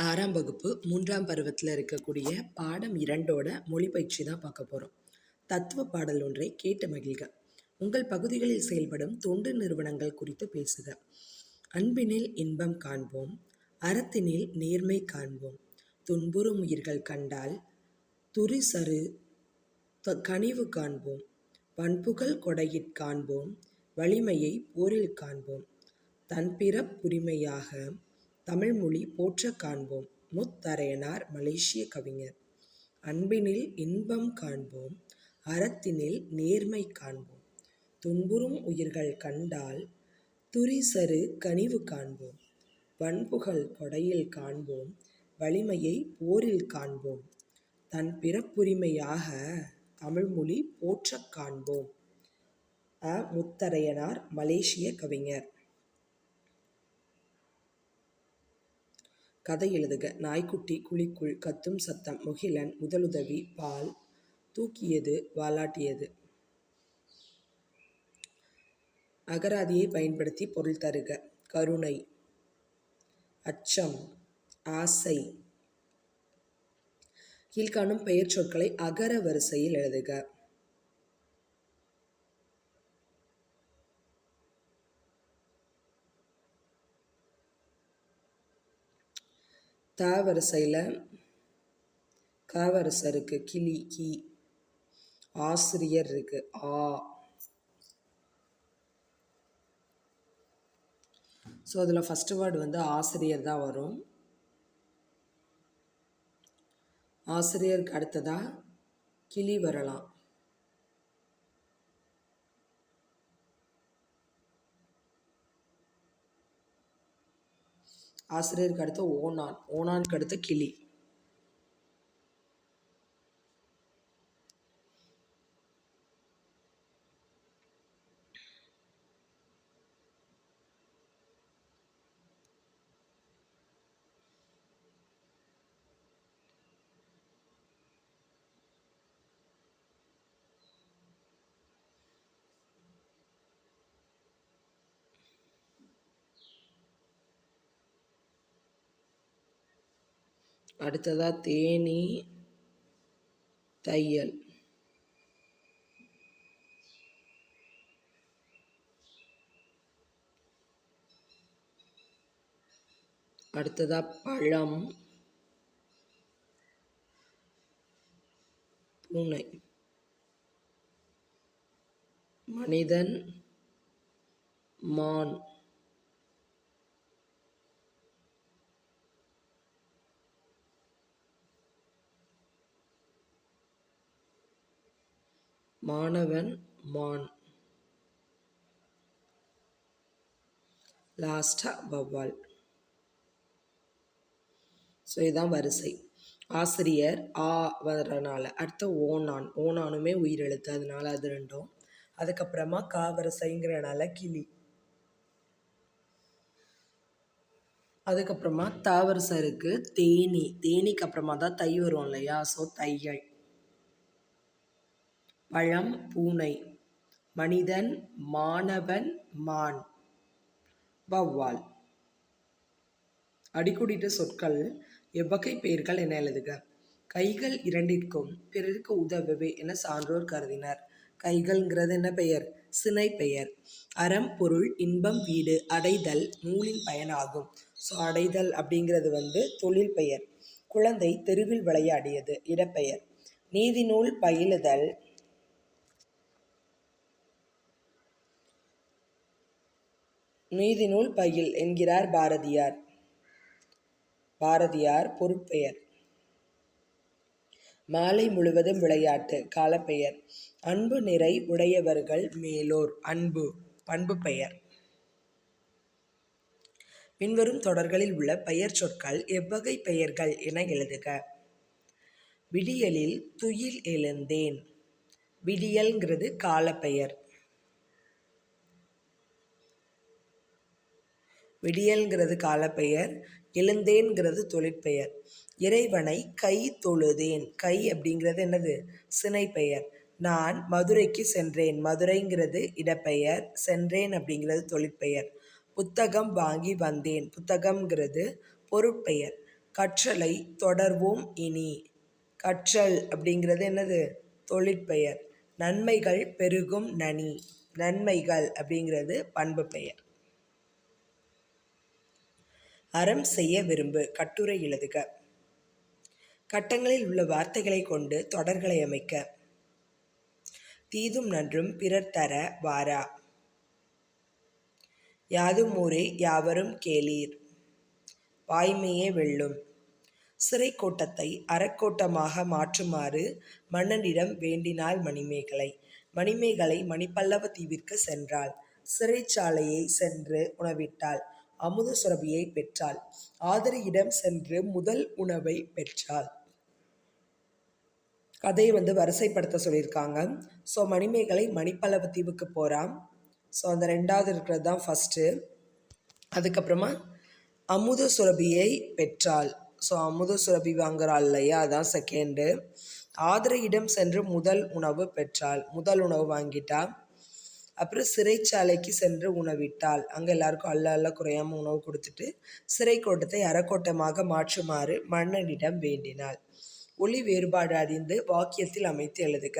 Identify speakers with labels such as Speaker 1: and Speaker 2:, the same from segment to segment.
Speaker 1: 6ஆம் வகுப்பு 3ஆம் பருவத்தில் இருக்கக்கூடிய பாடம் 2ஓட மொழி பயிற்சி தான் பார்க்க போகிறோம். தத்துவ பாடல் ஒன்றை கேட்டு மகிழ்க. உங்கள் பகுதிகளில் செயல்படும் தொண்டு நிறுவனங்கள் குறித்து பேசுக. அன்பினில் இன்பம் காண்போம், அறத்தினில் நேர்மை காண்போம், துன்புறும் உயிர்கள் கண்டால் துரிசரு கனிவு காண்போம், பண்புகள் கொடையிற் காண்போம், வலிமையை போரில் காண்போம், தன்பிறப்புரிமையாக தமிழ்மொழி போற்றக் காண்போம். முத்தரையனார் மலேசிய கவிஞர். அன்பினில் இன்பம் காண்போம், அறத்தினில் நேர்மை காண்போம், துன்புறும் உயிர்கள் கண்டால் துரிசரு கனிவு காண்போம், பண்புகள் கொடையில் காண்போம், வலிமையை போரில் காண்போம், தன் பிறப்புரிமையாக தமிழ்மொழி போற்றக் காண்போம். முத்தரையனார் மலேசிய கவிஞர். கதை எழுதுக. நாய்க்குட்டி குழிக்குள் கத்தும் சத்தம், முகிலன் முதலுதவி, பால் தூக்கியது, வாலாட்டியது. அகராதியை பயன்படுத்தி பொருள் தருக. கருணை, அச்சம், ஆசை. கீழ்காணும் பெயர் சொற்களை அகர வரிசையில் எழுதுக. த வரிசையில் க வரிசை இருக்கு, கிளி கி, ஆசிரியர் இருக்கு ஆ. ஸோ அதில் ஃபஸ்ட்டு வேர்டு ஆசிரியர் தான் வரும். ஆசிரியருக்கு அடுத்ததாக கிளி வரலாம். ஆசிரியருக்கு அடுத்து ஓனான், ஓனானுக்கு அடுத்து கிளி. அடுத்ததாக தேனி, தையல். அடுத்ததாக பழம், பூனை. மனிதன், மான். மாணவன், மான். லாஸ்டா வவ்வால். ஸோ இதுதான் வரிசை. ஆசிரியர் ஆ வர்றதுனால அடுத்த ஓனான், ஓனானுமே உயிரெழுத்து, அதனால அது ரெண்டும். அதுக்கப்புறமா கா வரிசைங்கிறனால கிளி. அதுக்கப்புறமா த வரிசை இருக்கு, தேனி. தேனிக்கு அப்புறமா தான் தை வரும் இல்லையா, ஸோ தையல். பழம், பூனை. மனிதன், மாணவன், மான், வவ்வால். அடிக்குடிட்ட சொற்கள் எவ்வகை பெயர்கள் என எழுதுக. கைகள் இரண்டிற்கும் பிறருக்கு உதவவே என சான்றோர் கருதினர். கைகள்ங்கிறது என்ன பெயர்? சினை பெயர். அறம், பொருள், இன்பம், வீடு, அடைதல் நூலின் பயனாகும். ஸோ அடைதல் அப்படிங்கிறது தொழில் பெயர். குழந்தை தெருவில் விளையாடியது இடப்பெயர். நீதி நூல் பயிலுதல் நீதி நூல் பயில் என்கிறார் பாரதியார். பாரதியார் பொருட்பெயர். மாலை முழுவதும் விளையாட்டு காலப்பெயர். அன்பு நிறை உடையவர்கள் மேலோர் அன்பு பண்பு பெயர். பின்வரும் தொடர்களில் உள்ள பெயர் சொற்கள் எவ்வகை பெயர்கள் என எழுதுக. விடியலில் துயில் எழுந்தேன். விடியல்ங்கிறது காலப்பெயர். விடியல்ங்கிறது காலப்பெயர். எழுந்தேன்கிறது தொழிற்பெயர். இறைவனை கை தொழுதேன். கை அப்படிங்கிறது என்னது? சினை பெயர். நான் மதுரைக்கு சென்றேன். மதுரைங்கிறது இடப்பெயர். சென்றேன் அப்படிங்கிறது தொழிற்பெயர். புத்தகம் வாங்கி வந்தேன். புத்தகம்ங்கிறது பொருட்பெயர். கற்றலை தொடர்வோம் இனி. கற்றல் அப்படிங்கிறது என்னது? தொழிற்பெயர். நன்மைகள் பெருகும் நனி. நன்மைகள் அப்படிங்கிறது பண்பு பெயர். அறம் செய்ய விரும்பு. கட்டுரை எழுதுக. கட்டங்களில் உள்ள வார்த்தைகளை கொண்டு தொடர்களை அமைக்க. தீதும் நன்றும் பிறர் தர வாரா. யாதும் ஊரே யாவரும் கேளீர். வாய்மையே வெல்லும். சிறை கோட்டத்தை அறக்கோட்டமாக மாற்றுமாறு மன்னனிடம் வேண்டினாள் மணிமேகலை. மணிமேகலை மணிப்பல்லவ தீவிற்கு சென்றாள். சிறைச்சாலையை சென்று உணவிட்டாள். அமுத சுரபியை பெற்றாள். ஆதிரியிடம் சென்று முதல் உணவை பெற்றாள். கதையை வரிசைப்படுத்த சொல்லியிருக்காங்க. ஸோ மணிமேகலை மணிப்பல்லவ தீவுக்கு போகிறான். ஸோ அந்த ரெண்டாவது இருக்கிறது தான் ஃபஸ்ட்டு. அதுக்கப்புறமா அமுத சுரபியை பெற்றாள். ஸோ அமுத சுரபி வாங்குறாள் இல்லையா, அதான் செகண்டு. ஆதிரையிடம் சென்று முதல் உணவு பெற்றாள். முதல் உணவு வாங்கிட்டா. அப்புறம் சிறைச்சாலைக்கு சென்று உணவிட்டாள். அங்கே எல்லாருக்கும் அல்ல குறையாமல் உணவு கொடுத்துட்டு சிறை கோட்டத்தை அறக்கோட்டமாக மாற்றுமாறு மன்னனிடம் வேண்டினாள். ஒலி வேறுபாடு அறிந்து வாக்கியத்தில் அமைத்து எழுதுக.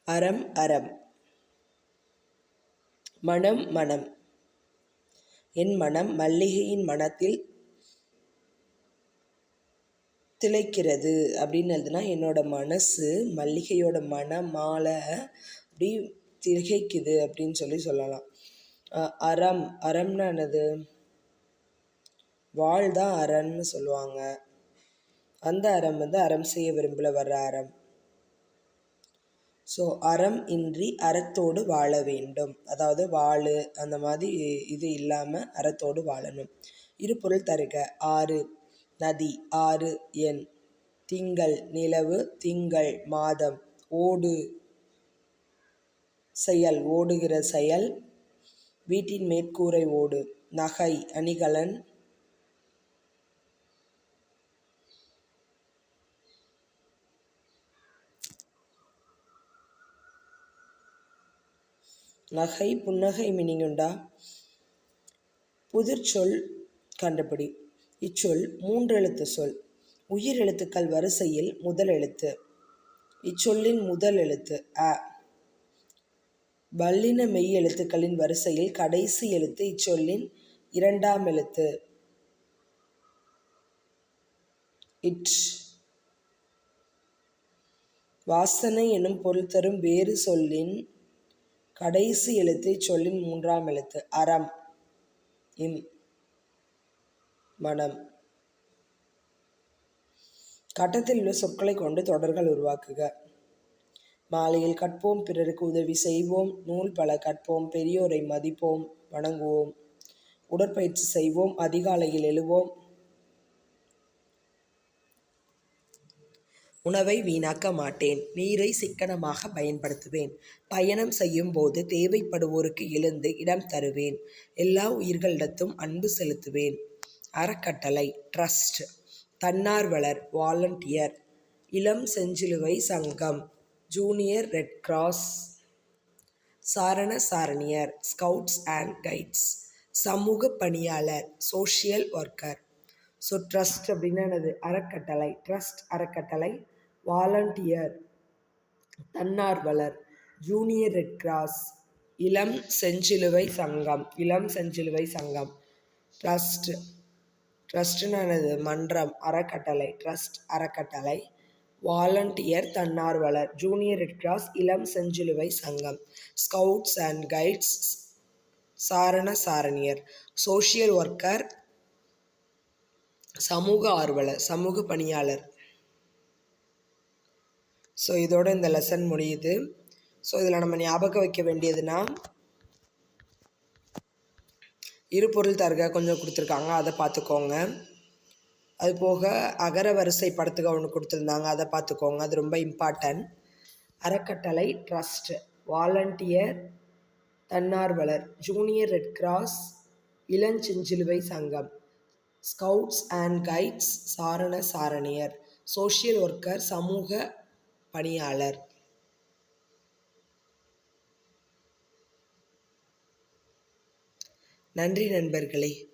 Speaker 1: அறம் அறம். மனம் மனம். என் மனம் மல்லிகையின் மனத்தில் திளைக்கிறது அப்படின்னு எழுதுனா, என்னோட மனசு மல்லிகையோட மாலை அப்படி திகைக்குது அப்படின்னு சொல்லலாம். அறம். அறம்னா என்னது? வாழ் தான் அறன்னு சொல்லுவாங்க. அந்த அறம் அறம் செய்ய விரும்பல வர்ற அறம். ஸோ அறம் இன்றி அறத்தோடு வாழ வேண்டும். அதாவது வாழு அந்த மாதிரி இது இல்லாமல் அறத்தோடு வாழணும். இரு பொருள் தருக. ஆறு நதி. ஆறு எண். திங்கள் நிலவு. திங்கள் மாதம். ஓடு செயல். ஓடுகிற செயல். வீட்டின் மேற்கூரை ஓடு. நகை அணிகலன். நகை புன்னகை மீனிங்குண்டா? புதிர்ச்சொல் கண்டுபிடி. இச்சொல் 3 எழுத்து சொல். உயிர் எழுத்துக்கள் வரிசையில் முதல் எழுத்து. இச்சொல்லின் முதல் எழுத்து அ. வல்லின மெய் எழுத்துக்களின் வரிசையில் கடைசி எழுத்து இச்சொல்லின் 2ஆம் எழுத்து இட். வாசனை எனும் பொருள் தரும் வேறு சொல்லின் கடைசி எழுத்து இச்சொல்லின் 3ஆம் எழுத்து. அறம் இம். மனம். கட்டத்தில் உள்ள சொற்களை கொண்டு தொடர்கள் உருவாக்குக. மாலையில் கற்போம், பிறருக்கு உதவி செய்வோம், நூல் பல கற்போம், பெரியோரை மதிப்போம், வணங்குவோம், உடற்பயிற்சி செய்வோம், அதிகாலையில் எழுவோம், உணவை வீணாக்க மாட்டேன், நீரை சிக்கனமாக பயன்படுத்துவேன், பயணம் செய்யும் போது தேவைப்படுவோருக்கு எழுந்து இடம் தருவேன், எல்லா உயிர்களிடத்தும் அன்பு செலுத்துவேன். அறக்கட்டளை ட்ரஸ்ட். தன்னார்வலர் வாலண்டியர். இளம் செஞ்சிலுவை சங்கம் ஜூனியர் ரெட் கிராஸ். சாரண சாரணியர் ஸ்கவுட்ஸ் அண்ட் கைட்ஸ். சமூக பணியாளர் சோஷியல் ஒர்க்கர். ஸோ ட்ரஸ்ட் அப்படின்னா என்னது? அறக்கட்டளை. ட்ரஸ்ட் அறக்கட்டளை. வாலண்டியர் தன்னார்வலர். ஜூனியர் ரெட் கிராஸ் இளம் செஞ்சிலுவை சங்கம். இளம் செஞ்சிலுவை சங்கம். ட்ரஸ்ட். ட்ரஸ்ட்னா என்னது? மன்றம். அறக்கட்டளை. ட்ரஸ்ட் அறக்கட்டளை. வாலண்டியர் தன்னார்வலர். ஜூனியர் ரெட் கிராஸ் இளம் செஞ்சிலுவை சங்கம். ஸ்கவுட்ஸ் அண்ட் கைட்ஸ் சாரண சாரணியர். சோஷியல் ஒர்க்கர் சமூக ஆர்வலர் சமூக பணியாளர். ஸோ இதோட இந்த லெசன் முடியுது. ஸோ இதில் நம்ம ஞாபகம் வைக்க வேண்டியதுன்னா, இருபொருள் தருக கொஞ்சம் கொடுத்துருக்காங்க, அதை பார்த்துக்கோங்க. அது போக அகர வரிசை படத்துக்கு ஒன்று கொடுத்துருந்தாங்க, அதை பார்த்துக்கோங்க, அது ரொம்ப இம்பார்ட்டன்ட். அறக்கட்டளை ட்ரஸ்ட். வாலண்டியர் தன்னார்வலர். ஜூனியர் ரெட் கிராஸ் இளஞ்செஞ்சிலுவை சங்கம். ஸ்கவுட்ஸ் அண்ட் கைட்ஸ் சாரண சாரணியர். சோஷியல் ஒர்க்கர் சமூக பணியாளர். நன்றி நண்பர்களே.